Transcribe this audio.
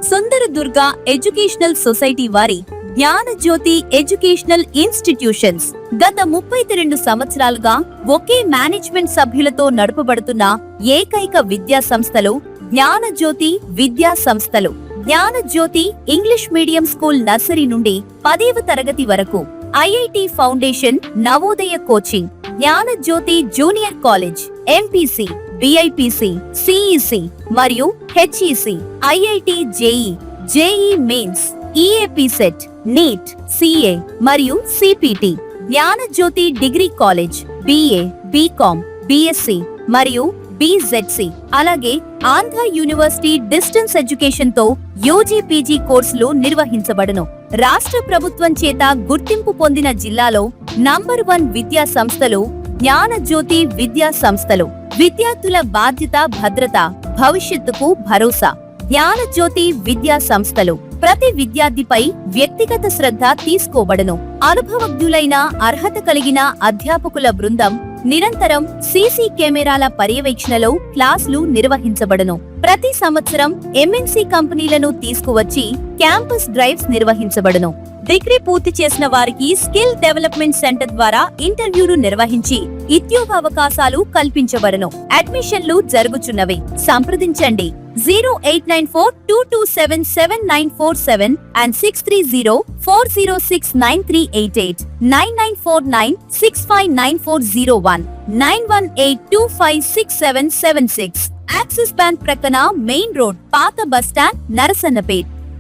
సుందరదుర్గ educational society వారి Gnanajyothi educational institutions గత 32 సంవత్సరాలుగా ఒకే మేనేజ్మెంట్ సభ్యులతో నడపబడుతున్న ఏకైక విద్యా సంస్థలు జ్ఞానజ్యోతి విద్యా సంస్థలు. Gnanajyothi English medium school nursery నుండి 10వ తరగతి వరకు, IIT foundation Navodaya coaching, Gnanajyothi junior college, MPC, BiPC, CEC మరియు HEC, IIT JEE, JEE mains, EAP CET, NEET, CA మరియు CPT, Gnanajyothi degree college, BA, BCom, BSc మరియు బిజెడ్సి, అలాగే ఆంధ్ర యూనివర్సిటీ డిస్టెన్స్ ఎడ్యుకేషన్ తో UG PG కోర్సులు నిర్వహించబడును. రాష్ట్ర ప్రభుత్వం చేత గుర్తింపు పొందిన జిల్లాలో నంబర్ 1 విద్యా సంస్థలు జ్ఞానజ్యోతి విద్యా సంస్థలు. విద్యార్థుల బాధ్యత, భద్రత, భవిష్యత్తుకు భరోసా. జ్ఞానజ్యోతి విద్యా సంస్థలు ప్రతి విద్యార్థిపై వ్యక్తిగత శ్రద్ధ తీసుకోబడును. అనుభవజ్ఞులైన అర్హత కలిగిన అధ్యాపకుల బృందం నిరంతరం సీసీ కెమెరాల పర్యవేక్షణలో క్లాసులు నిర్వహించబడును. ప్రతి సంవత్సరం ఎంఎన్సీ కంపెనీలను తీసుకువచ్చి క్యాంపస్ డ్రైవ్స్ నిర్వహించబడును. డిగ్రీ పూర్తి చేసిన వారికి స్కిల్ డెవలప్మెంట్ సెంటర్ ద్వారా ఇంటర్వ్యూలు నిర్వహించి ఉద్యోగ అవకాశాలు కల్పించబడును. అడ్మిషన్లు జరుగుచున్నవి. సంప్రదించండి 0894227797 and 6304069388, 9949659401, 9182567776. యాక్సిస్ బ్యాంక్ ప్రక్కన మెయిన్ రోడ్, పాత బస్ స్టాండ్, నరసన్నపేట్.